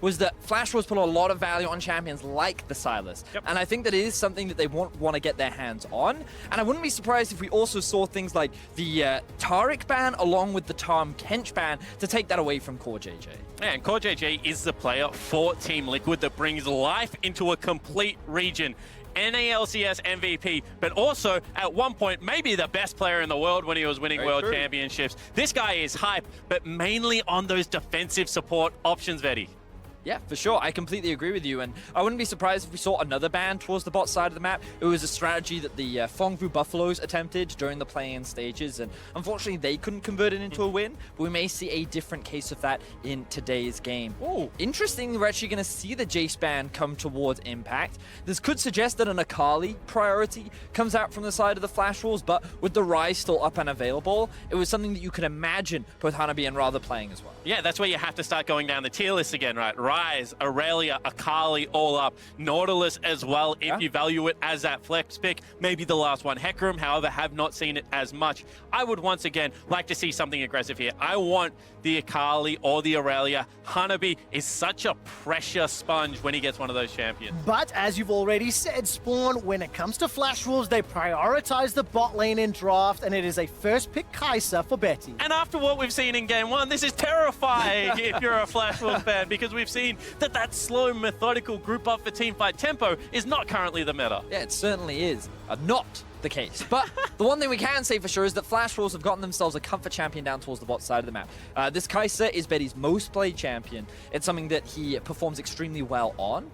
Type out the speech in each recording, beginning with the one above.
was that Flash Wars put a lot of value on champions like the Silas. Yep. And I think that it is something that they want to get their hands on. And I wouldn't be surprised if we also saw things like the Taric ban along with the Tom Kench ban to take that away from Core JJ. Yeah, and Core JJ is the player for Team Liquid that brings life into a complete region. NALCS MVP, but also at one point maybe the best player in the world when he was winning World Championships. This guy is hype, but mainly on those defensive support options, Vedi. Yeah, for sure. I completely agree with you, and I wouldn't be surprised if we saw another ban towards the bot side of the map. It was a strategy that the Fongvu Buffaloes attempted during the play-in stages, and unfortunately they couldn't convert it into a win, but we may see a different case of that in today's game. Ooh. Interesting, we're actually going to see the Jace ban come towards Impact. This could suggest that an Akali priority comes out from the side of the Flash Wolves, but with the Rise still up and available, it was something that you could imagine both Hanabi and Rather playing as well. Yeah, that's where you have to start going down the tier list again, right? Rise, Aurelia, Akali, all up. Nautilus as well, if you value it as that flex pick. Maybe the last one, Hecarim, however, have not seen it as much. I would once again like to see something aggressive here. I want the Akali or the Aurelia. Hanabi is such a pressure sponge when he gets one of those champions. But as you've already said, Spawn, when it comes to Flash Wolves, they prioritize the bot lane in draft, and it is a first pick Kai'Sa for Betty. And after what we've seen in Game 1, this is terrifying if you're a Flash Wolves fan, because we've seen that slow, methodical group up for teamfight tempo is not currently the meta. Yeah, it certainly is not the case. But the one thing we can say for sure is that Flash Wolves have gotten themselves a comfort champion down towards the bot side of the map. This Kai'Sa is Betty's most played champion. It's something that he performs extremely well on.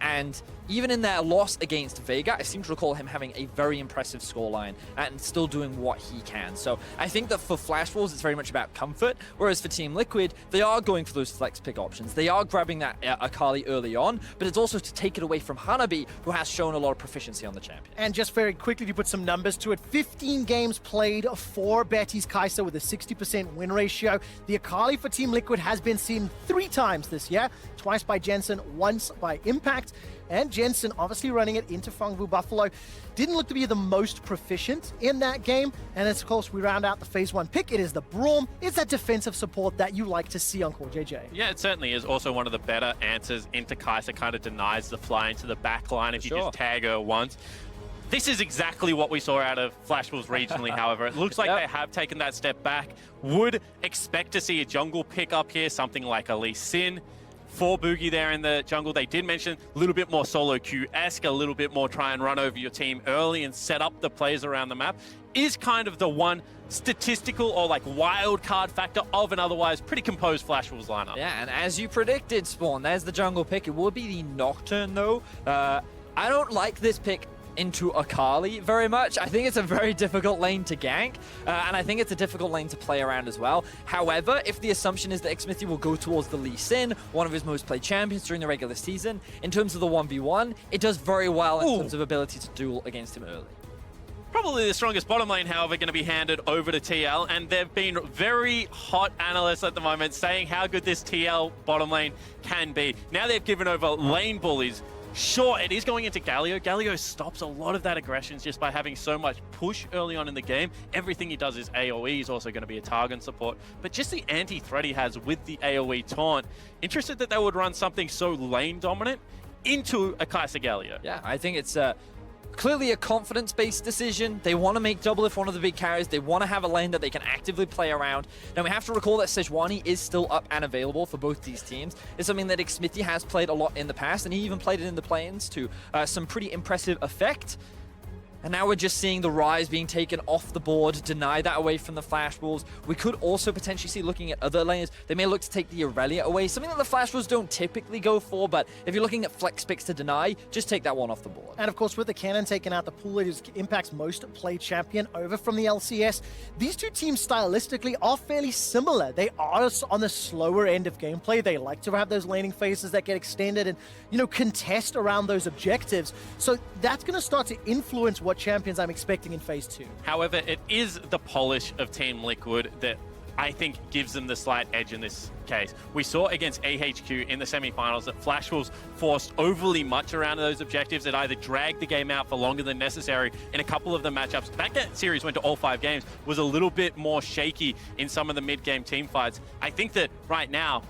And even in their loss against Vega, I seem to recall him having a very impressive scoreline and still doing what he can. So I think that for Flash Wolves, it's very much about comfort, whereas for Team Liquid, they are going for those flex pick options. They are grabbing that Akali early on, but it's also to take it away from Hanabi, who has shown a lot of proficiency on the champion. And just very quickly to put some numbers to it, 15 games played for Betty's Kai'Sa with a 60% win ratio. The Akali for Team Liquid has been seen 3 times this year, twice by Jensen, once by Impact. And Jensen obviously running it into Fongvu Buffalo. Didn't look to be the most proficient in that game. And of course, we round out the phase 1 pick. It is the Braum. It's that defensive support that you like to see on Core JJ. Yeah, it certainly is also one of the better answers into Kai'Sa. Kind of denies the fly into the back line if you just tag her once. This is exactly what we saw out of Flash Wolves regionally, however. It looks like they have taken that step back. Would expect to see a jungle pick up here, something like a Lee Sin. For Boogie there in the jungle, they did mention a little bit more solo queue-esque, a little bit more try and run over your team early and set up the plays around the map, is kind of the one statistical or like wild card factor of an otherwise pretty composed Flash Wolves lineup. Yeah, and as you predicted, Spawn, there's the jungle pick. It would be the Nocturne, though. I don't like this pick into Akali very much. I think it's a very difficult lane to gank, and I think it's a difficult lane to play around as well. However, if the assumption is that Xmithy will go towards the Lee Sin, one of his most played champions during the regular season, in terms of the 1v1, it does very well in terms of ability to duel against him early. Probably the strongest bottom lane, however, going to be handed over to TL, and they've been very hot analysts at the moment saying how good this TL bottom lane can be. Now they've given over lane bullies. Sure, it is going into Galio. Galio stops a lot of that aggression just by having so much push early on in the game. Everything he does is AoE. He's also going to be a target support. But just the anti-threat he has with the AoE taunt, interested that they would run something so lane dominant into a Kai'Sa Galio. Yeah, I think it's clearly a confidence-based decision. They want to make double if one of the big carries. They want to have a lane that they can actively play around. Now, we have to recall that Sejuani is still up and available for both these teams. It's something that Xmithy has played a lot in the past, and he even played it in the play-ins to some pretty impressive effect. And now we're just seeing the Rise being taken off the board, deny that away from the Flash Wolves. We could also potentially see, looking at other lanes, they may look to take the Aurelia away, something that the Flash Wolves don't typically go for, but if you're looking at flex picks to deny, just take that one off the board. And of course, with the cannon taken out, the pool it is Impact's most played champion over from the LCS. These two teams stylistically are fairly similar. They are on the slower end of gameplay. They like to have those laning phases that get extended and, you know, contest around those objectives. So that's going to start to influence what champions I'm expecting in phase 2. However, it is the polish of Team Liquid that I think gives them the slight edge in this case. We saw against AHQ in the semifinals that Flash Wolves forced overly much around those objectives. It either dragged the game out for longer than necessary in a couple of the matchups. That series went to all 5 games, was a little bit more shaky in some of the mid-game team fights. I think that right now,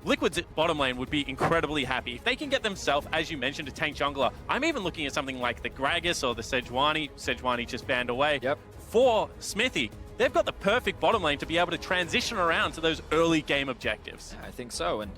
Liquid's bottom lane would be incredibly happy. If they can get themselves, as you mentioned, a tank jungler, I'm even looking at something like the Gragas or the Sejuani just banned away. Yep. For Smithy, they've got the perfect bottom lane to be able to transition around to those early game objectives. I think so. And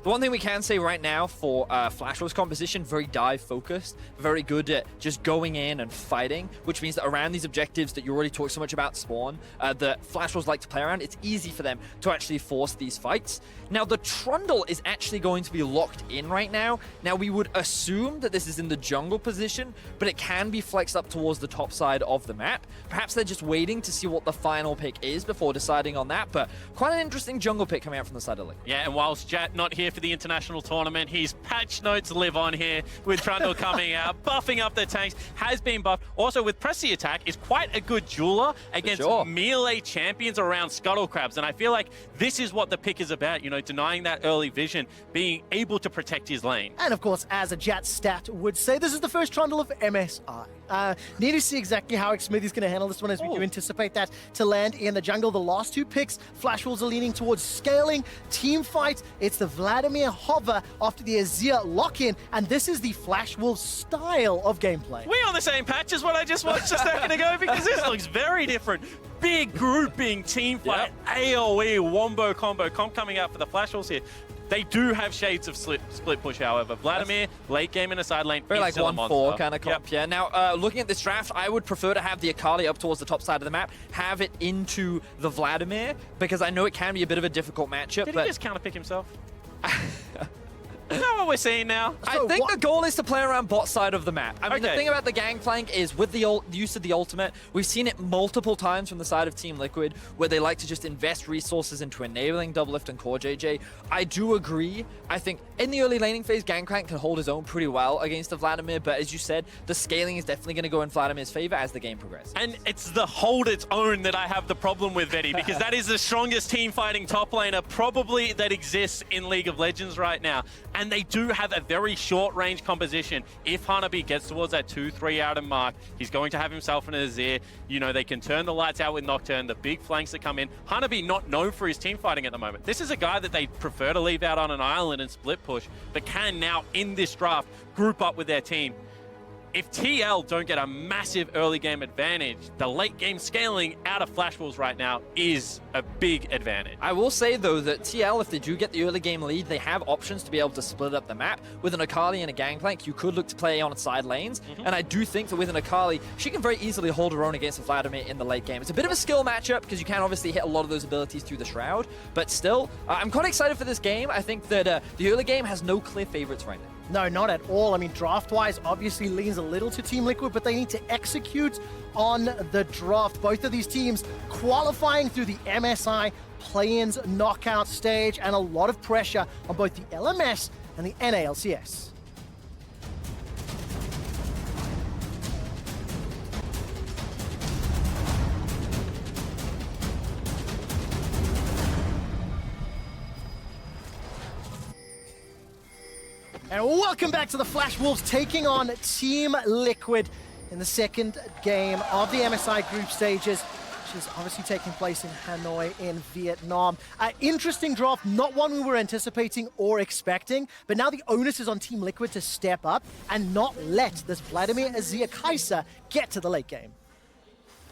the one thing we can say right now for Flash Wolves composition, very dive focused, very good at just going in and fighting, which means that around these objectives that you already talked so much about Spawn, that Flash Wolves like to play around, it's easy for them to actually force these fights. Now the Trundle is actually going to be locked in right now. Now we would assume that this is in the jungle position, but it can be flexed up towards the top side of the map. Perhaps they're just waiting to see what the final pick is before deciding on that, but quite an interesting jungle pick coming out from the side of Liquid. Yeah, and whilst Jat not here for the international tournament, his patch notes live on here with Trundle coming out, buffing up the tanks, has been buffed. Also with Pressy Attack is quite a good jeweler against melee champions around Scuttle Crabs, and I feel like this is what the pick is about, you know, denying that early vision, being able to protect his lane. And of course, as a Jat stat would say, this is the first Trundle of MSI. Need to see exactly how Smithy's going to handle this one, as we do anticipate that to land in the jungle. The last two picks, Flash Wolves are leaning towards scaling, team fight. It's the Vladimir hover after the Azir lock-in, and this is the Flash Wolves style of gameplay. We on the same patch as what I just watched a second ago, because this looks very different. Big grouping, team fight, AoE, wombo combo coming out for the Flash Wolves here. They do have shades of split push, however. Vladimir, late game in a side lane. Very like 1-4 kind of comp, yeah. Now, looking at this draft, I would prefer to have the Akali up towards the top side of the map, have it into the Vladimir, because I know it can be a bit of a difficult matchup. Did he just counterpick himself? Is that what we're seeing now? I think the goal is to play around bot side of the map. I mean, the thing about the Gangplank is with the use of the ultimate, we've seen it multiple times from the side of Team Liquid, where they like to just invest resources into enabling Doublelift and Core JJ. I do agree. I think in the early laning phase, Gangplank can hold his own pretty well against the Vladimir, but as you said, the scaling is definitely going to go in Vladimir's favor as the game progresses. And it's the hold its own that I have the problem with, Vetti, because that is the strongest team fighting top laner probably that exists in League of Legends right now. And they do have a very short range composition. If Hanabi gets towards that 2-3 item mark, he's going to have himself an Azir. You know, they can turn the lights out with Nocturne, the big flanks that come in. Hanabi not known for his team fighting at the moment. This is a guy that they prefer to leave out on an island and split push, but can now in this draft group up with their team. If TL don't get a massive early game advantage, the late game scaling out of Flash Wolves right now is a big advantage. I will say though that TL, if they do get the early game lead, they have options to be able to split up the map. With an Akali and a Gangplank, you could look to play on side lanes, and I do think that with an Akali, she can very easily hold her own against a Vladimir in the late game. It's a bit of a skill matchup because you can obviously hit a lot of those abilities through the Shroud, but still, I'm quite excited for this game. I think that the early game has no clear favorites right now. No, not at all. I mean, draft-wise, obviously leans a little to Team Liquid, but they need to execute on the draft. Both of these teams qualifying through the MSI play-ins knockout stage, and a lot of pressure on both the LMS and the NALCS. And welcome back to the Flash Wolves taking on Team Liquid in the second game of the MSI Group stages, which is obviously taking place in Hanoi in Vietnam. Interesting draft, not one we were anticipating or expecting, but now the onus is on Team Liquid to step up and not let this Vladimir Azir Kai'Sa get to the late game.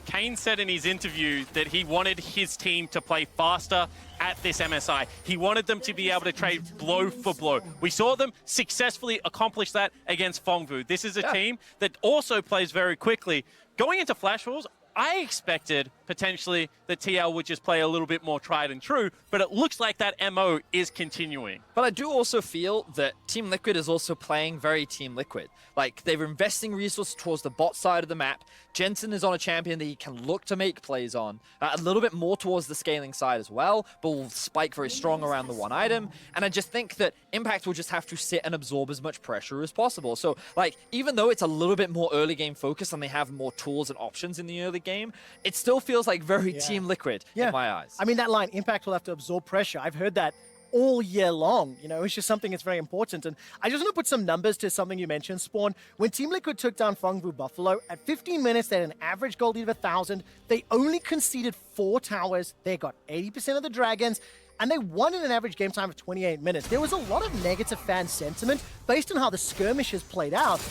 Kane said in his interview that he wanted his team to play faster at this MSI. He wanted them to be able to trade blow for blow. We saw them successfully accomplish that against Fongvu. This is a team that also plays very quickly. Going into Flash Wolves, I expected potentially that TL would just play a little bit more tried and true, but it looks like that MO is continuing. But I do also feel that Team Liquid is also playing very Team Liquid. Like, they're investing resources towards the bot side of the map. Jensen is on a champion that he can look to make plays on. A little bit more towards the scaling side as well, but will spike very strong around the one item. And I just think that Impact will just have to sit and absorb as much pressure as possible. So, like, even though it's a little bit more early game focused and they have more tools and options in the early game, it still feels like very Team Liquid in my eyes. I mean, that line, Impact will have to absorb pressure. I've heard that all year long. You know, it's just something that's very important. And I just want to put some numbers to something you mentioned, Spawn. When Team Liquid took down Fongvu Buffalo, at 15 minutes, they had an average gold lead of 1,000. They only conceded 4 towers. They got 80% of the dragons. and they won in an average game time of 28 minutes. There was a lot of negative fan sentiment based on how the skirmishes played out.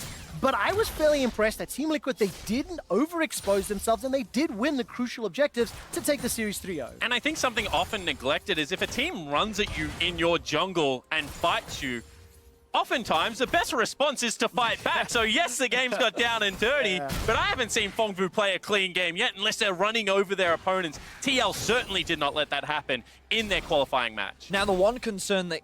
But I was fairly impressed that Team Liquid, they didn't overexpose themselves and they did win the crucial objectives to take the series 3-0. And I think something often neglected is if a team runs at you in your jungle and fights you, oftentimes the best response is to fight back. So yes, the game's got down and dirty, but I haven't seen Fongfu play a clean game yet unless they're running over their opponents. TL certainly did not let that happen in their qualifying match. Now, the one concern that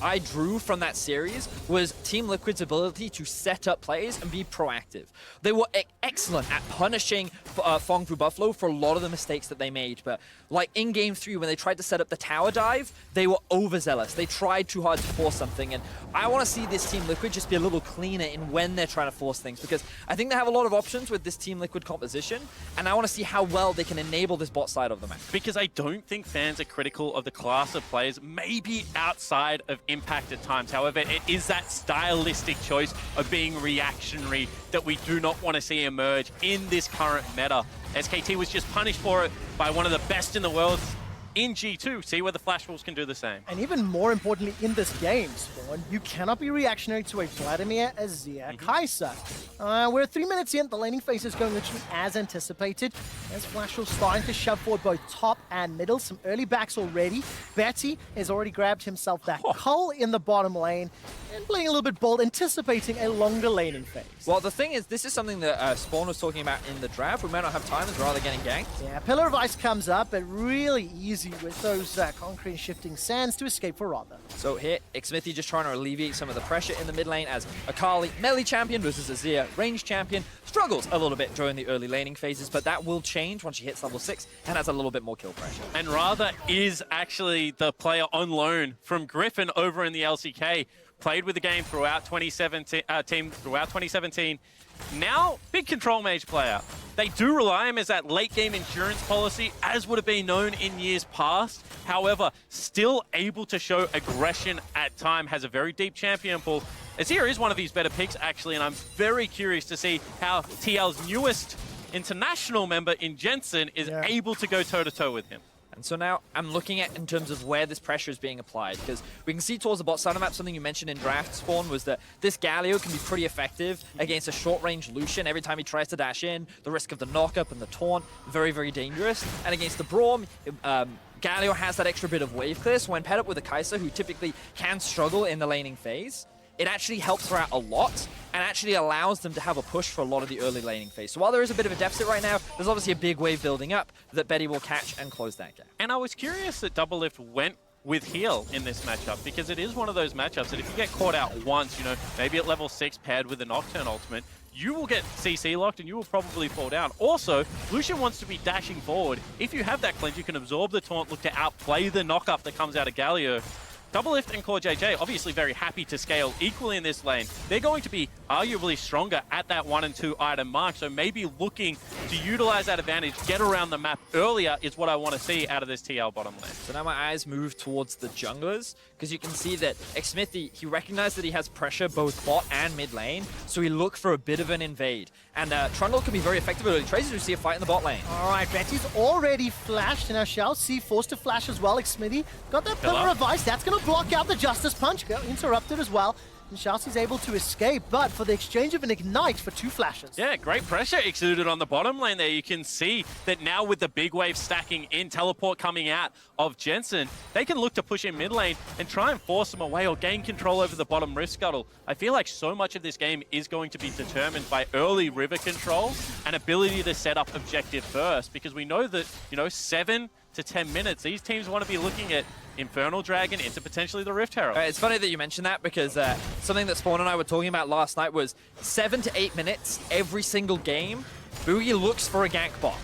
I drew from that series was Team Liquid's ability to set up plays and be proactive. They were excellent at punishing Fongfu Buffalo for a lot of the mistakes that they made, but like in Game 3 when they tried to set up the tower dive, they were overzealous. They tried too hard to force something, and I want to see this Team Liquid just be a little cleaner in when they're trying to force things, because I think they have a lot of options with this Team Liquid composition, and I want to see how well they can enable this bot side of the map. Because I don't think fans are critical of the class of players, maybe outside of Impact at times. However, it is that stylistic choice of being reactionary that we do not want to see emerge in this current meta. SKT was just punished for it by one of the best in the world in G2. See whether Flash Wolves can do the same. And even more importantly in this game, Spawn, you cannot be reactionary to a Vladimir Azir Kai'Sa. We're 3 minutes in, the laning phase is going literally as anticipated. As Flash Wolves starting to shove forward both top and middle. Some early backs already. Betty has already grabbed himself that cull in the bottom lane and playing a little bit bold, anticipating a longer laning phase. Well, the thing is, this is something that Spawn was talking about in the draft. We might not have time as we're rather getting ganked. Yeah, Pillar of Ice comes up, but really easy with those concrete shifting sands to escape for Rather. So here, Xmithy just trying to alleviate some of the pressure in the mid lane as Akali, melee champion versus Azir, range champion, struggles a little bit during the early laning phases, but that will change once she hits level 6 and has a little bit more kill pressure. And Rather is actually the player on loan from Griffin over in the LCK. Played with the game throughout 2017. Now, big control mage player. They do rely on him as that late game insurance policy, as would have been known in years past. However, still able to show aggression at time, has a very deep champion pool. Azir is one of his better picks, actually, and I'm very curious to see how TL's newest international member in Jensen is able to go toe-to-toe with him. And so now I'm looking at in terms of where this pressure is being applied, because we can see towards the bot side of the map, something you mentioned in draft, Spawn, was that this Galio can be pretty effective against a short-range Lucian. Every time he tries to dash in, the risk of the knock-up and the taunt, very, very dangerous. And against the Braum, Galio has that extra bit of wave clear, so when paired up with a Kai'Sa, who typically can struggle in the laning phase, it actually helps her out a lot and actually allows them to have a push for a lot of the early laning phase. So while there is a bit of a deficit right now, there's obviously a big wave building up that Betty will catch and close that gap. And I was curious that Doublelift went with heal in this matchup, because it is one of those matchups that if you get caught out once, you know, maybe at level 6 paired with a Nocturne ultimate, you will get CC locked and you will probably fall down. Also, Lucian wants to be dashing forward. If you have that cleanse, you can absorb the taunt, look to outplay the knock-up that comes out of Galio. Doublelift and Core JJ obviously very happy to scale equally in this lane. They're going to be arguably stronger at that 1 and 2 item mark, so maybe looking to utilize that advantage, get around the map earlier is what I want to see out of this TL bottom lane. So now my eyes move towards the junglers, because you can see that Xmithy, he recognized that he has pressure both bot and mid lane, so he looked for a bit of an invade. And Trundle can be very effective at early trades. We see a fight in the bot lane. All right, Betty's already flashed, and I shall see forced to flash as well. Xmithy got that Pillar of Ice. That's going to block out the Justice Punch. Got interrupted as well. And Shalcy's able to escape, but for the exchange of an Ignite for 2 flashes. Yeah, great pressure exuded on the bottom lane there. You can see that now with the big wave stacking in, teleport coming out of Jensen, they can look to push in mid lane and try and force them away or gain control over the bottom Rift Scuttle. I feel like so much of this game is going to be determined by early river control and ability to set up objective first, because we know that, you know, 7 to 10 minutes, these teams want to be looking at Infernal Dragon into potentially the Rift Herald. It's funny that you mentioned that, because something that Spawn and I were talking about last night was 7 to 8 minutes every single game. Boogie looks for a gank bot.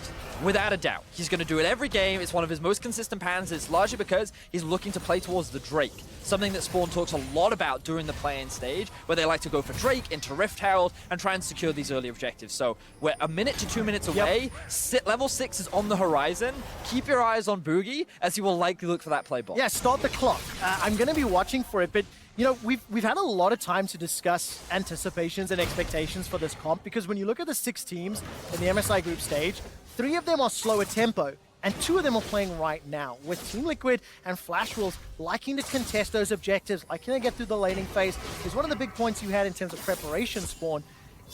Without a doubt. He's going to do it every game. It's one of his most consistent patterns. It's largely because he's looking to play towards the Drake. Something that Spawn talks a lot about during the play-in stage, where they like to go for Drake into Rift Herald and try and secure these early objectives. So we're 1 minute to 2 minutes away. Level 6 is on the horizon. Keep your eyes on Boogie, as he will likely look for that play bot. Yeah, start the clock. I'm going to be watching for it, but you know, we've had a lot of time to discuss anticipations and expectations for this comp, because when you look at the 6 teams in the MSI Group stage, 3 of them are slower tempo. And 2 of them are playing right now, with Team Liquid and Flash Wolves liking to contest those objectives, liking to get through the laning phase. Is one of the big points you had in terms of preparation, Spawn.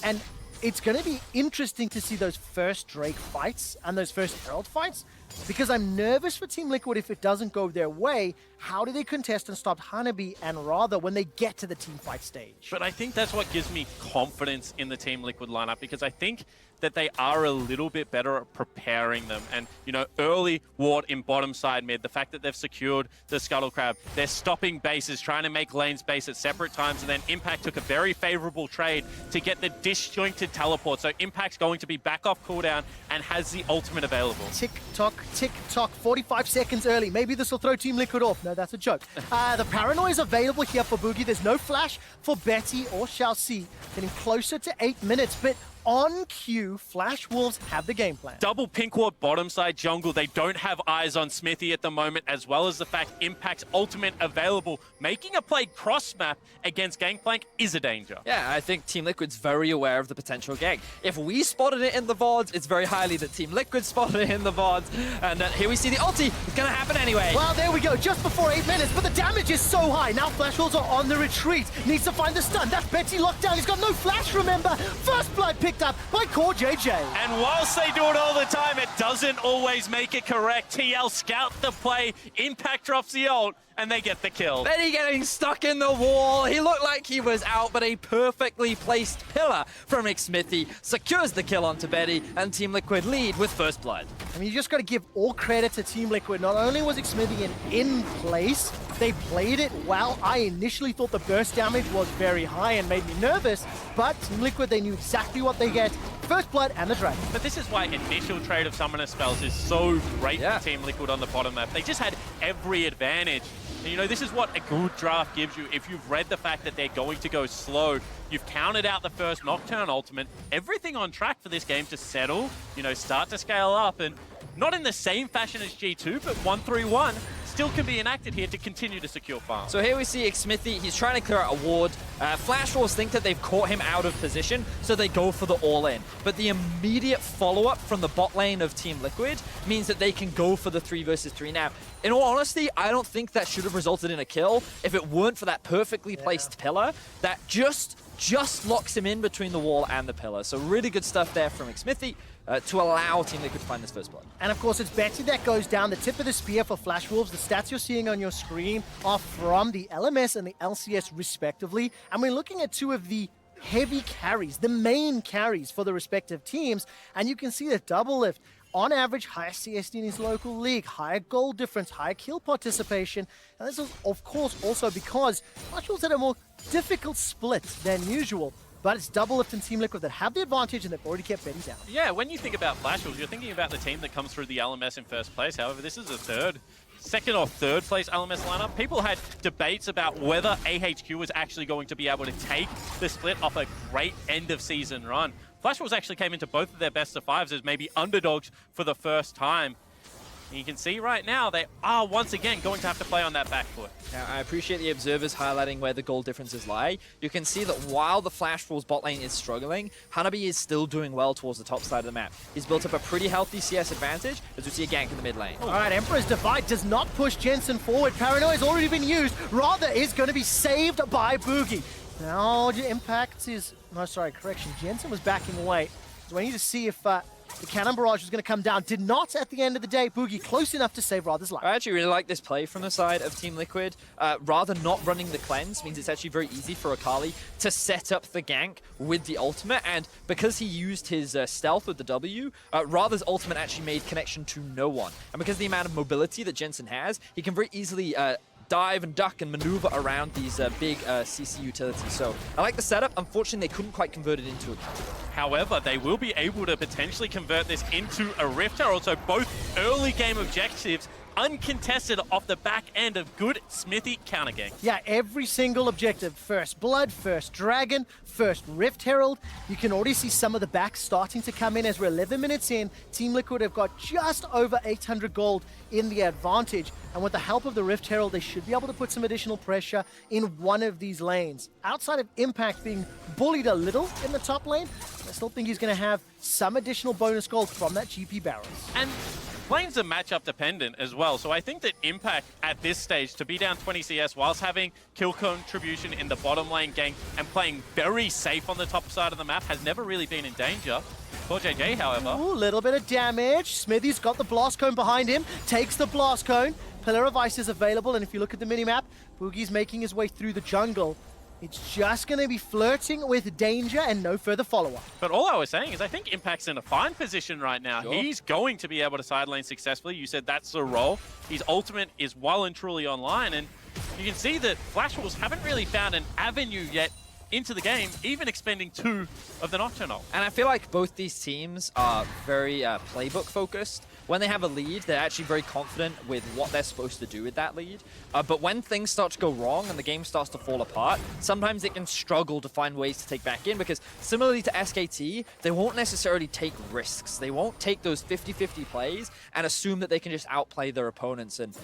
And it's going to be interesting to see those first Drake fights and those first Herald fights, because I'm nervous for Team Liquid if it doesn't go their way. How do they contest and stop Hanabi and Rather when they get to the team fight stage? But I think that's what gives me confidence in the Team Liquid lineup, because I think that they are a little bit better at preparing them. And, you know, early ward in bottom side mid, the fact that they've secured the Scuttle Crab, they're stopping bases, trying to make lanes base at separate times, and then Impact took a very favorable trade to get the disjointed teleport. So Impact's going to be back off cooldown and has the ultimate available. Tick tock, 45 seconds early. Maybe this will throw Team Liquid off. No, that's a joke. The Paranoia is available here for Boogie. There's no flash for Betty or Chelsea. Getting closer to 8 minutes, but on cue, Flash Wolves have the game plan. Double pink ward bottom side jungle. They don't have eyes on Smithy at the moment, as well as the fact Impact's ultimate available. Making a play cross map against Gangplank is a danger. Yeah, I think Team Liquid's very aware of the potential gank. If we spotted it in the VODs, it's very highly that Team Liquid spotted it in the VODs. And here we see the ulti. It's going to happen anyway. Well, there we go. Just before 8 minutes, but the damage is so high. Now Flash Wolves are on the retreat. Needs to find the stun. That's Betty locked down. He's got no flash, remember. First blood picked up by Core JJ. And whilst they do it all the time, it doesn't always make it correct. TL scout the play, Impact drops the ult, and they get the kill. Betty getting stuck in the wall. He looked like he was out, but a perfectly placed pillar from Smithy secures the kill onto Betty, and Team Liquid lead with first blood. I mean, you just got to give all credit to Team Liquid. Not only was Xmithian in place, they played it well. I initially thought the burst damage was very high and made me nervous, but Team Liquid, they knew exactly what they get. First blood and the dragon. But this is why initial trade of Summoner Spells is so great for Team Liquid on the bottom map. They just had every advantage. And, you know, this is what a good draft gives you. If you've read the fact that they're going to go slow, you've counted out the first Nocturne ultimate, everything on track for this game to settle, you know, start to scale up, and not in the same fashion as G2, but 1-3-1 still can be enacted here to continue to secure farm. So here we see Smithy. He's trying to clear out a ward. Flash Wolves think that they've caught him out of position, so they go for the all-in. But the immediate follow-up from the bot lane of Team Liquid means that they can go for the 3 versus 3 now. In all honesty, I don't think that should have resulted in a kill if it weren't for that perfectly placed pillar that just locks him in between the wall and the pillar. So really good stuff there from Smithy to allow Team Liquid to find this first blood. And of course, it's Betty that goes down, the tip of the spear for Flash Wolves. The stats you're seeing on your screen are from the LMS and the LCS respectively. And we're looking at 2 of the heavy carries, the main carries for the respective teams. And you can see that Double Lift, on average, higher CSD in his local league, higher goal difference, higher kill participation. And this is, of course, also because Flash Wolves had a more difficult split than usual. But it's Double Lift and Team Liquid that have the advantage, and they've already kept Betty down. Yeah, when you think about Flash Wolves, you're thinking about the team that comes through the LMS in first place. However, this is a second or third place LMS lineup. People had debates about whether AHQ was actually going to be able to take the split off a great end of season run. Flash Wolves actually came into both of their best of 5s as maybe underdogs for the first time. And you can see right now they are once again going to have to play on that back foot. Now, I appreciate the observers highlighting where the goal differences lie. You can see that while the Flash Wolves bot lane is struggling, Hanabi is still doing well towards the top side of the map. He's built up a pretty healthy CS advantage as we see a gank in the mid lane. All right, Emperor's Divide does not push Jensen forward. Paranoia has already been used. Rather is going to be saved by Boogie. Now, Impact is... No, sorry, correction. Jensen was backing away. So we need to see if the cannon barrage was going to come down. Did not at the end of the day. Boogie close enough to save Rather's life. I actually really like this play from the side of Team Liquid. Rather not running the cleanse means it's actually very easy for Akali to set up the gank with the ultimate. And because he used his stealth with the W, Rather's ultimate actually made connection to no one. And because of the amount of mobility that Jensen has, he can very easily dive and duck and maneuver around these big CC utilities. So I like the setup. Unfortunately, they couldn't quite convert it into a kill. However, they will be able to potentially convert this into a Rift Herald. So both early game objectives uncontested off the back end of good Smithy counter gank. Yeah, every single objective. First Blood, first Dragon, first Rift Herald. You can already see some of the backs starting to come in as we're 11 minutes in. Team Liquid have got just over 800 gold in the advantage. And with the help of the Rift Herald, they should be able to put some additional pressure in one of these lanes. Outside of Impact being bullied a little in the top lane, I still think he's going to have some additional bonus gold from that GP barrels. And lanes are matchup dependent as well. So I think that Impact at this stage, to be down 20 CS whilst having kill contribution in the bottom lane gank and playing very safe on the top side of the map, has never really been in danger. For JJ, however. Ooh, little bit of damage. Smithy's got the blast cone behind him, takes the blast cone. Pillar of Ice is available, and if you look at the minimap, Boogie's making his way through the jungle. It's just going to be flirting with danger and no further follow-up. But all I was saying is I think Impact's in a fine position right now. Sure. He's going to be able to side lane successfully. You said that's the role. His ultimate is well and truly online, and you can see that Flash Wolves haven't really found an avenue yet into the game, even expending 2 of the Nocturnal. And I feel like both these teams are very playbook focused. When they have a lead, they're actually very confident with what they're supposed to do with that lead. But when things start to go wrong and the game starts to fall apart, sometimes they can struggle to find ways to take back in, because similarly to SKT, they won't necessarily take risks. They won't take those 50-50 plays and assume that they can just outplay their opponents. And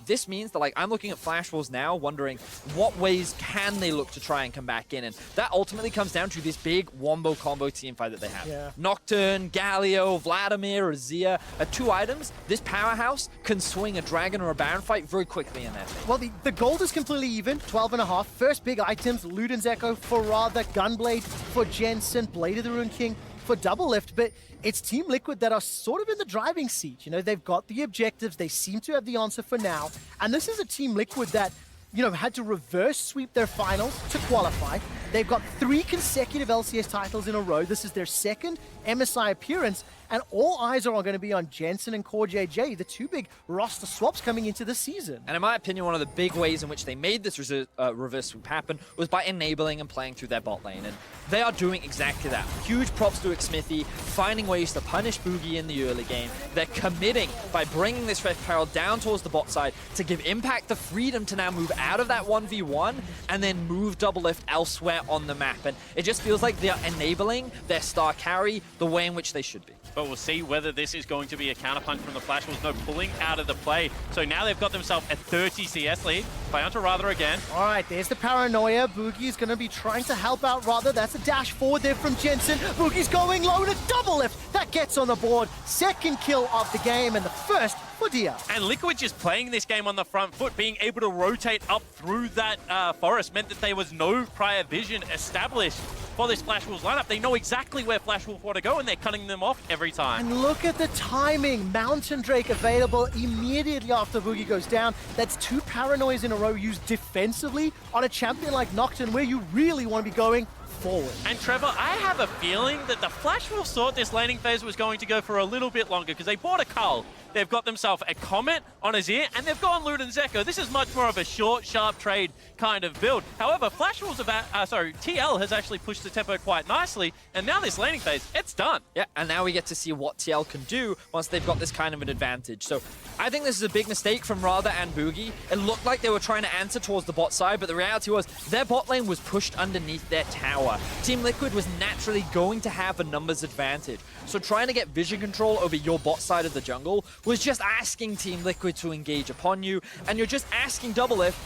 this means that, like, I'm looking at Flash Wolves now, wondering what ways can they look to try and come back in. And that ultimately comes down to this big wombo combo team fight that they have. Yeah. Nocturne, Galio, Vladimir, or Zia are 2 items. This powerhouse can swing a dragon or a baron fight very quickly in there. Well, the gold is completely even, 12.5. First big items, Luden's Echo for Radha, Gunblade for Jensen, Blade of the Rune King for Double Lift, but it's Team Liquid that are sort of in the driving seat. You know, they've got the objectives, they seem to have the answer for now, and this is a Team Liquid that, you know, had to reverse sweep their finals to qualify. They've got 3 consecutive LCS titles in a row. This is their second MSI appearance, and all eyes are going to be on Jensen and Core JJ, the 2 big roster swaps coming into the season. And in my opinion, one of the big ways in which they made this reverse sweep happen was by enabling and playing through their bot lane. And they are doing exactly that. Huge props to Xmithy, finding ways to punish Boogie in the early game. They're committing by bringing this Red Peril down towards the bot side to give Impact the freedom to now move out of that 1v1 and then move Double Lift elsewhere on the map. And it just feels like they are enabling their star carry the way in which they should be. But we'll see whether this is going to be a counterpunch from the Flash Wolves. No pulling out of the play. So now they've got themselves a 30 CS lead. Play onto Radha again. All right, there's the paranoia. Boogie is going to be trying to help out Radha. That's a dash forward there from Jensen. Boogie's going low to Double Lift. That gets on the board. Second kill of the game and the first for Dia. And Liquid just playing this game on the front foot, being able to rotate up through that forest meant that there was no prior vision established for this Flash Wolves lineup. They know exactly where Flash Wolves want to go, and they're cutting them off every time. And look at the timing. Mountain Drake available immediately after Boogie goes down. That's 2 paranoias in a row used defensively on a champion like Nocturne, where you really want to be going forward. And Trevor, I have a feeling that the Flash Wolves thought this laning phase was going to go for a little bit longer, because they bought a Cull. They've got themselves a Comet on Azir, and they've gone Luden's Echo. This is much more of a short, sharp trade kind of build. However, Flash Wolves TL has actually pushed the tempo quite nicely, and now this laning phase, it's done. Yeah, and now we get to see what TL can do once they've got this kind of an advantage. So I think this is a big mistake from Radha and Boogie. It looked like they were trying to answer towards the bot side, but the reality was their bot lane was pushed underneath their tower. Team Liquid was naturally going to have a numbers advantage. So trying to get vision control over your bot side of the jungle was just asking Team Liquid to engage upon you, and you're just asking Double Lift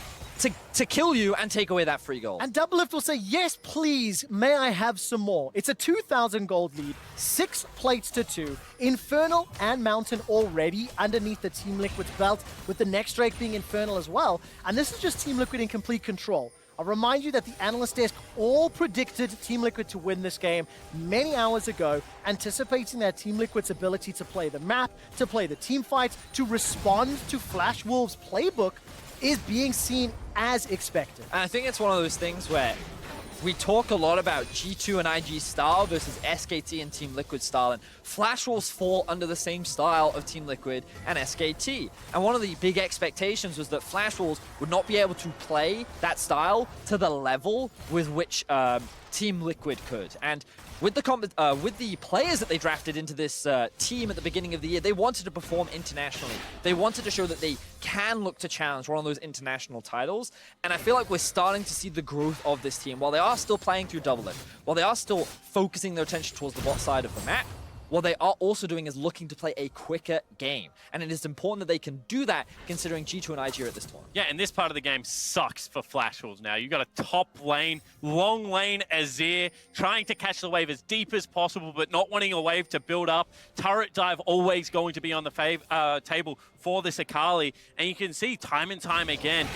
to kill you and take away that free gold. And Double Lift will say, yes, please, may I have some more? It's a 2,000 gold lead, 6 plates to 2. Infernal and Mountain already underneath the Team Liquid's belt, with the next Drake being Infernal as well. And this is just Team Liquid in complete control. I'll remind you that the analyst desk all predicted Team Liquid to win this game many hours ago, anticipating that Team Liquid's ability to play the map, to play the team fights, to respond to Flash Wolves' playbook is being seen as expected. And I think it's one of those things where we talk a lot about G2 and IG style versus SKT and Team Liquid style, and Flash Wolves fall under the same style of Team Liquid and SKT. And one of the big expectations was that Flash Wolves would not be able to play that style to the level with which Team Liquid could. And with the players that they drafted into this team at the beginning of the year, they wanted to perform internationally. They wanted to show that they can look to challenge one of those international titles. And I feel like we're starting to see the growth of this team. While they are still playing through Double Lift, while they are still focusing their attention towards the bot side of the map, what they are also doing is looking to play a quicker game. And it is important that they can do that considering G2 and IG are at this tournament. Yeah, and this part of the game sucks for Flash Wolves now. You've got a top lane, long lane Azir, trying to catch the wave as deep as possible, but not wanting a wave to build up. Turret dive always going to be on the table for this Akali. And you can see time and time again,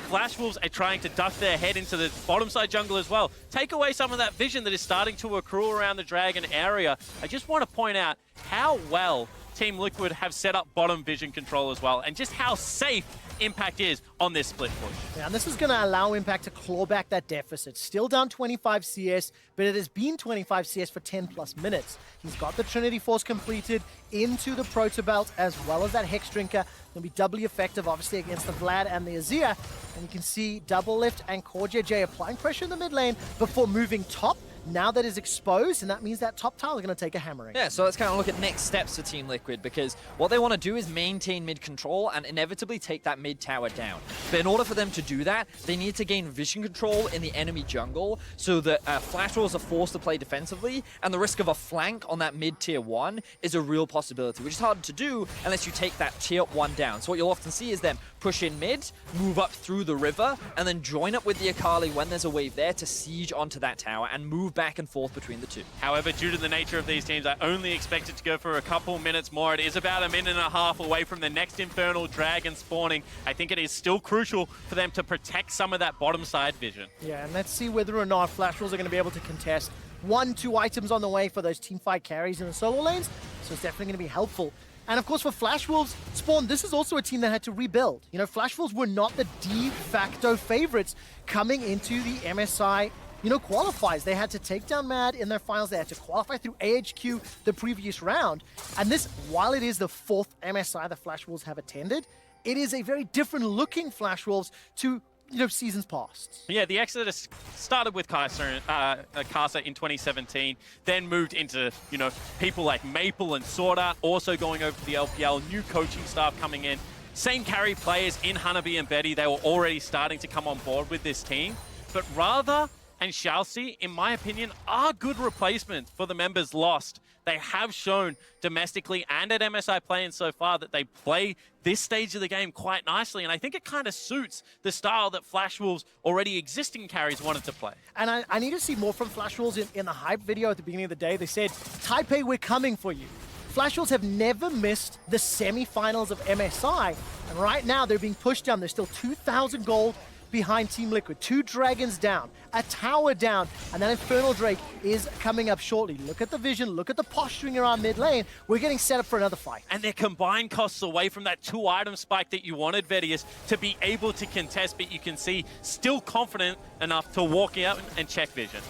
Flash Wolves are trying to duck their head into the bottom side jungle as well. Take away some of that vision that is starting to accrue around the Dragon area. I just want to point out how well Team Liquid have set up bottom vision control as well, and just how safe Impact is on this split push. Yeah, and this is going to allow Impact to claw back that deficit. Still down 25 CS, but it has been 25 CS for 10 plus minutes. He's got the Trinity Force completed into the Proto Belt, as well as that Hex Drinker. Going to be doubly effective, obviously, against the Vlad and the Azir. And you can see Double Lift and Core JJ applying pressure in the mid lane before moving top. Now that is exposed, and that means that top tower is going to take a hammering. Yeah, so let's kind of look at next steps for Team Liquid, because what they want to do is maintain mid control and inevitably take that mid tower down. But in order for them to do that, they need to gain vision control in the enemy jungle so that Flash Wolves are forced to play defensively, and the risk of a flank on that mid tier 1 is a real possibility, which is hard to do unless you take that tier 1 down. So what you'll often see is them push in mid, move up through the river, and then join up with the Akali when there's a wave there to siege onto that tower and move back and forth between the two. However, due to the nature of these teams, I only expect it to go for a couple minutes more. It is about a minute and a half away from the next Infernal Dragon spawning. I think it is still crucial for them to protect some of that bottom side vision. Yeah, and let's see whether or not Flash Wolves are going to be able to contest 1-2 items on the way for those teamfight carries in the solo lanes. So it's definitely going to be helpful. And of course, for Flash Wolves, Spawn, this is also a team that had to rebuild. You know, Flash Wolves were not the de facto favorites coming into the MSI qualifiers. They had to take down Mad in their finals. They had to qualify through AHQ the previous round. And this, while it is the 4th MSI the Flash Wolves have attended, it is a very different looking Flash Wolves to seasons past. Yeah, the exodus started with Kai'Sa in 2017, then moved into, people like Maple and Sword Art, also going over to the LPL, new coaching staff coming in. Same carry players in Hanabi and Betty, they were already starting to come on board with this team. But Radha and Shalsi, in my opinion, are good replacements for the members lost. They have shown domestically and at MSI Play-In so far that they play this stage of the game quite nicely, and I think it kind of suits the style that Flash Wolves' already existing carries wanted to play. And I need to see more from Flash Wolves in the hype video at the beginning of the day. They said, Taipei, we're coming for you. Flash Wolves have never missed the semi-finals of MSI, and right now they're being pushed down. There's still 2,000 gold behind Team Liquid. 2 dragons down, a tower down, and that Infernal Drake is coming up shortly. Look at the vision, look at the posturing around mid lane. We're getting set up for another fight. And their combined costs away from that 2-item spike that you wanted, Vedius, to be able to contest, but you can see still confident enough to walk out and check vision.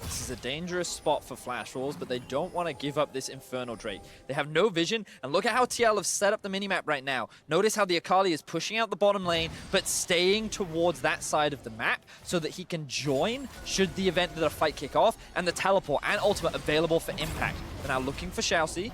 This is a dangerous spot for Flash Wolves, but they don't want to give up this Infernal Drake. They have no vision, and look at how TL have set up the minimap right now. Notice how the Akali is pushing out the bottom lane, but staying towards that side of the map so that he can join should the event that a fight kick off, and the teleport and ultimate available for impact. They're now looking for Shalsi.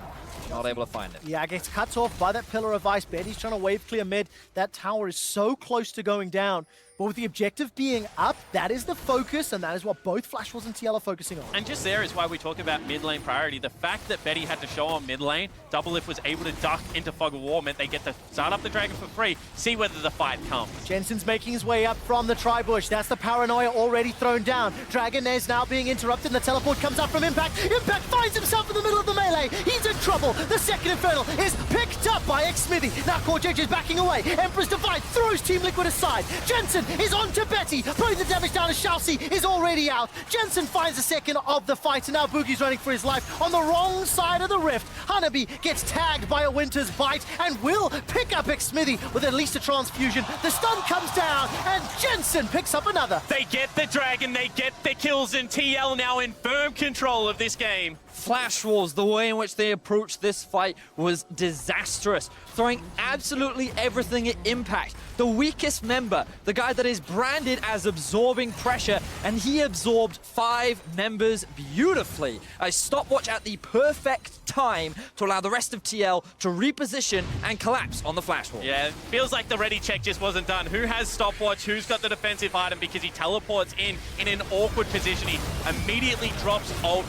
Not able to find it. Yeah, gets cut off by that Pillar of Ice. Betty's trying to wave clear mid. That tower is so close to going down. But with the objective being up, that is the focus, and that is what both Flash Wolves and TL are focusing on. And just there is why we talk about mid lane priority. The fact that Betty had to show on mid lane, Double Lift was able to duck into Fog of War, meant they get to start up the Dragon for free, see whether the fight comes. Jensen's making his way up from the Tri-Bush. That's the Paranoia already thrown down. Dragon is now being interrupted, and the teleport comes up from Impact. Impact finds himself in the middle of the melee. He's in trouble. The second Infernal is picked up by X-Smithy. Now Core JJ is backing away. Emperor's Divide throws Team Liquid aside. Jensen is on to Betty. Throwing the damage down as Shalsi is already out. Jensen finds the second of the fight, and now Boogie's running for his life on the wrong side of the rift. Hanabi gets tagged by a Winter's Bite and will pick up X-Smithy with at least a transfusion. The stun comes down, and Jensen picks up another. They get the Dragon, they get the kills, and TL now in firm control of this game. Flash Wolves, the way in which they approached this fight was disastrous, throwing absolutely everything at Impact. The weakest member, the guy that is branded as absorbing pressure, and he absorbed 5 members beautifully. A stopwatch at the perfect time to allow the rest of TL to reposition and collapse on the Flash Wolves. Yeah, it feels like the ready check just wasn't done. Who has stopwatch? Who's got the defensive item? Because he teleports in an awkward position. He immediately drops ult.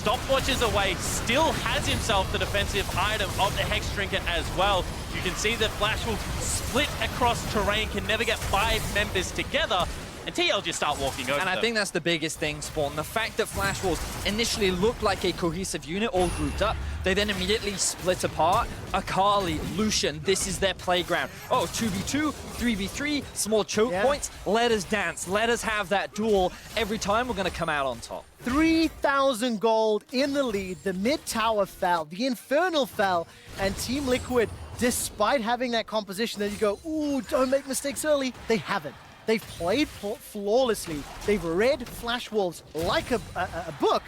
stopwatches away, still has himself the defensive item of the Hex Trinket as well. You can see that Flash will split across terrain, can never get 5 members together, and TL just start walking over And I them. think that's the biggest thing, Spawn. The fact that Flash Wolves initially looked like a cohesive unit, all grouped up, they then immediately split apart. Akali, Lucian, this is their playground. Oh, 2v2, 3v3, small choke points. Let us dance. Let us have that duel. Every time we're going to come out on top. 3,000 gold in the lead. The mid tower fell, the Infernal fell, and Team Liquid, despite having that composition that you go, ooh, don't make mistakes early, they haven't. They've played flawlessly. They've read Flash Wolves like a book,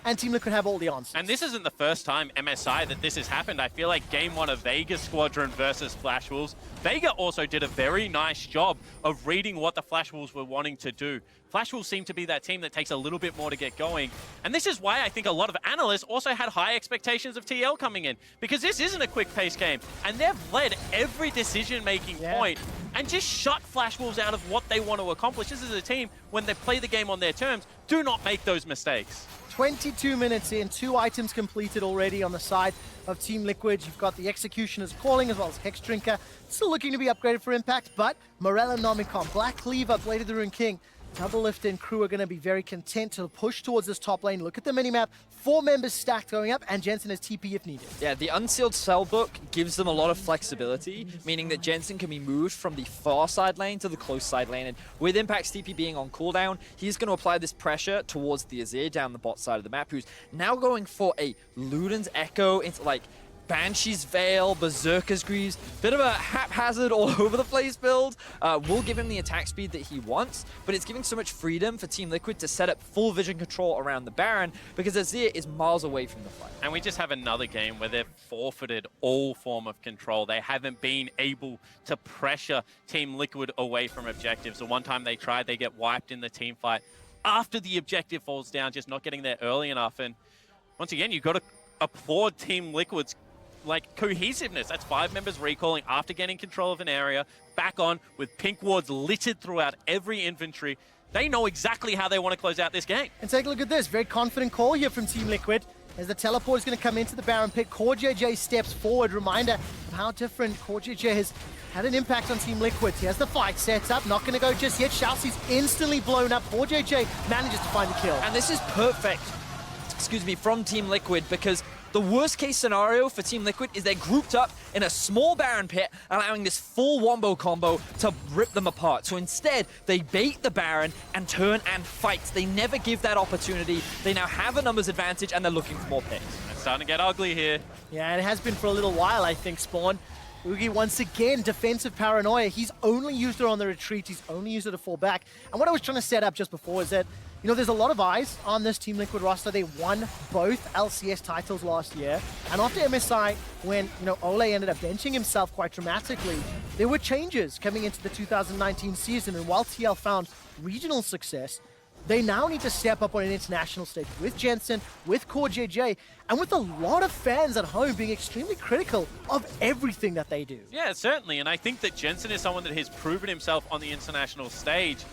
and Team Liquid have all the answers. And this isn't the first time MSI that this has happened. I feel like game 1 of Vega Squadron versus Flash Wolves, Vega also did a very nice job of reading what the Flash Wolves were wanting to do. Flash Wolves seem to be that team that takes a little bit more to get going. And this is why I think a lot of analysts also had high expectations of TL coming in, because this isn't a quick-paced game. And they've led every decision-making point and just shut Flash Wolves out of what they want to accomplish. This is a team, when they play the game on their terms, do not make those mistakes. 22 minutes in, 2 items completed already on the side of Team Liquid. You've got the Executioner's Calling as well as Hex Drinker. Still looking to be upgraded for impact, but Morella Nomicon, Black Cleaver, Blade of the Rune King, Double Lift and crew are going to be very content to push towards this top lane. Look at the minimap. 4 members stacked going up, and Jensen has TP if needed. Yeah, the Unsealed Cell book gives them a lot of flexibility, meaning that Jensen can be moved from the far side lane to the close side lane. And with Impact's TP being on cooldown, he's going to apply this pressure towards the Azir down the bot side of the map, who's now going for a Luden's Echo into like Banshee's Veil, Berserker's Greaves, bit of a haphazard all over the place build. Will give him the attack speed that he wants, but it's giving so much freedom for Team Liquid to set up full vision control around the Baron, because Azir is miles away from the fight. And we just have another game where they've forfeited all form of control. They haven't been able to pressure Team Liquid away from objectives. The one time they tried, they get wiped in the team fight after the objective falls down, just not getting there early enough. And once again, you've got to applaud Team Liquid's like cohesiveness. That's 5 members recalling after getting control of an area, back on with pink wards littered throughout every inventory. They know exactly how they want to close out this game. And take a look at this. Very confident call here from Team Liquid as the teleport is going to come into the Baron pit. CoreJJ steps forward. Reminder of how different CoreJJ has had an impact on Team Liquid. He has the fight set up. Not going to go just yet. Shalcy's instantly blown up. CoreJJ manages to find the kill. And this is perfect, excuse me, from Team Liquid, because the worst case scenario for Team Liquid is they're grouped up in a small Baron pit, allowing this full wombo combo to rip them apart. So instead, they bait the Baron and turn and fight. They never give that opportunity. They now have a numbers advantage, and they're looking for more picks. It's starting to get ugly here. Yeah, and it has been for a little while, I think, Spawn. Oogie, once again, defensive paranoia. He's only used it on the retreat. He's only used it to fall back. And what I was trying to set up just before is that, you know, there's a lot of eyes on this Team Liquid roster. They won both LCS titles last year. And after MSI, when, you know, Ole ended up benching himself quite dramatically, there were changes coming into the 2019 season. And while TL found regional success, they now need to step up on an international stage with Jensen, with CoreJJ, and with a lot of fans at home being extremely critical of everything that they do. Yeah, certainly. And I think that Jensen is someone that has proven himself on the international stage.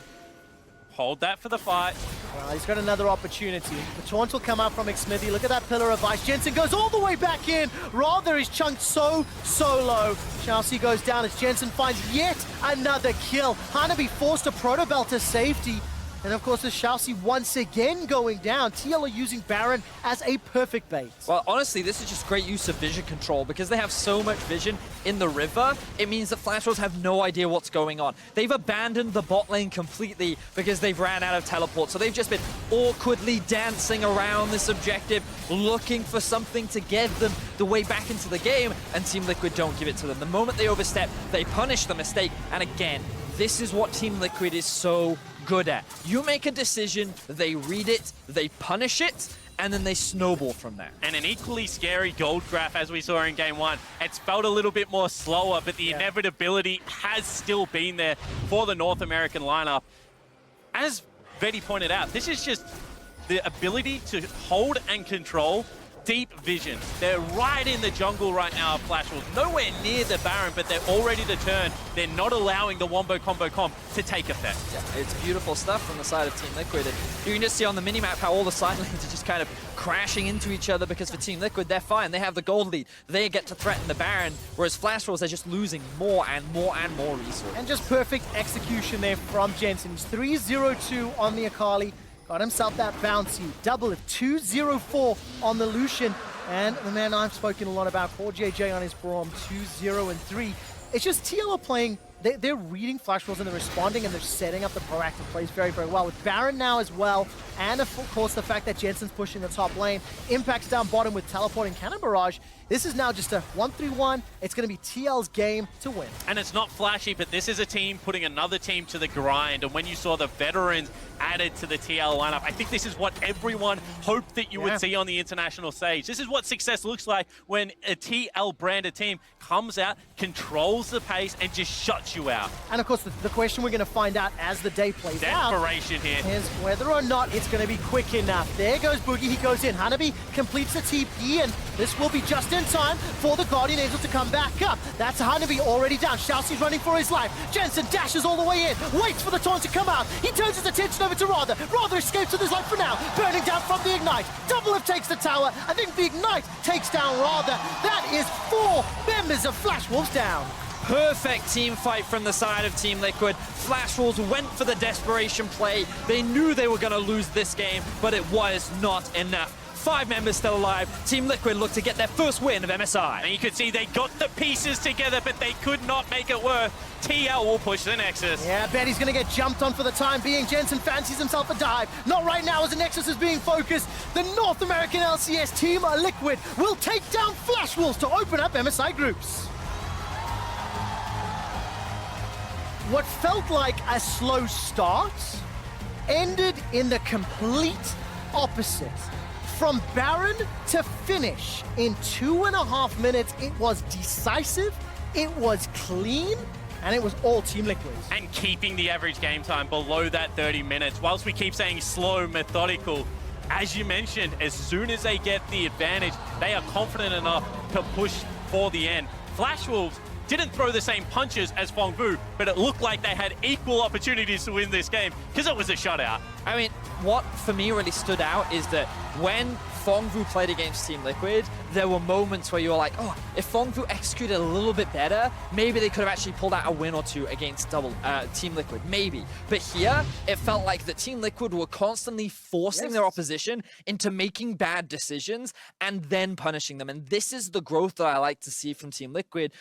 Hold that for the fight. Well, he's got another opportunity. The taunt will come out from Xmithy. Look at that pillar of ice. Jensen goes all the way back in. Rather is chunked so low. Chelsea goes down as Jensen finds yet another kill. Hanabi forced a Proto Belt to safety. And of course, the Chelsea once again going down. TL are using Baron as a perfect bait. Well, honestly, this is just great use of vision control, because they have so much vision in the river. It means that Flash Wolves have no idea what's going on. They've abandoned the bot lane completely because they've ran out of teleport. So they've just been awkwardly dancing around this objective, looking for something to get them the way back into the game, and Team Liquid don't give it to them. The moment they overstep, they punish the mistake. And again, this is what Team Liquid is so good at. You make a decision, they read it, they punish it, and then they snowball from there. And an equally scary gold graph as we saw in game 1. It's felt a little bit more slower, but the inevitability has still been there for the North American lineup. As Vedi pointed out, this is just the ability to hold and control deep vision. They're right in the jungle right now of Flash Wolves. Nowhere near the Baron, but they're all ready to turn. They're not allowing the Wombo Combo Comp to take effect. Yeah, it's beautiful stuff from the side of Team Liquid. And you can just see on the minimap how all the side lanes are just kind of crashing into each other, because for Team Liquid, they're fine. They have the gold lead. They get to threaten the Baron, whereas Flash Wolves are just losing more and more and more resources. And just perfect execution there from Jensen. He's 3-0-2 on the Akali. Got himself that bouncy. Double of 2-0-4 on the Lucian. And the man I've spoken a lot about, 4JJ on his Braum, 2-0-3. It's just TL are playing, they're reading Flash Wolves and they're responding, and they're setting up the proactive plays very, very well. With Baron now as well, and of course the fact that Jensen's pushing the top lane, Impact's down bottom with teleporting Cannon Barrage. This is now just a 1-3-1. It's going to be TL's game to win. And it's not flashy, but this is a team putting another team to the grind. And when you saw the veterans added to the TL lineup, I think this is what everyone hoped that you would see on the international stage. This is what success looks like when a TL branded team comes out, controls the pace, and just shuts you out. And of course, the question we're going to find out as the day plays out Desperation here is whether or not it's going to be quick enough. There goes Boogie, he goes in. Hanabi completes the TP, and this will be just in time for the Guardian Angel to come back up. That's Hanabi already down. Xiaoxi's running for his life. Jensen dashes all the way in, waits for the taunt to come out. He turns his attention over to Rather. Rather escapes with his life for now, burning down from the Ignite. Double F takes the tower. I think the Ignite takes down Rather. That is 4 members of Flash Wolves down. Perfect team fight from the side of Team Liquid. Flash Wolves went for the desperation play. They knew they were going to lose this game, but it was not enough. 5 members still alive. Team Liquid looked to get their first win of MSI. And you could see they got the pieces together, but they could not make it work. TL will push the Nexus. Yeah, Betty's going to get jumped on for the time being. Jensen fancies himself a dive. Not right now as the Nexus is being focused. The North American LCS Team Liquid will take down Flash Wolves to open up MSI Groups. What felt like a slow start ended in the complete opposite. From Baron to finish in 2.5 minutes, it was decisive, it was clean, and it was all Team Liquid. And keeping the average game time below that 30 minutes. Whilst we keep saying slow, methodical, as you mentioned, as soon as they get the advantage, they are confident enough to push for the end. Flash Wolves didn't throw the same punches as Fongbu, but it looked like they had equal opportunities to win this game because it was a shutout. I mean, what for me really stood out is that when Fongvu played against Team Liquid, there were moments where you were like, oh, if Fongvu executed a little bit better, maybe they could have actually pulled out a win or two against Team Liquid, maybe. But here, it felt like that Team Liquid were constantly forcing their opposition into making bad decisions and then punishing them. And this is the growth that I like to see from Team Liquid.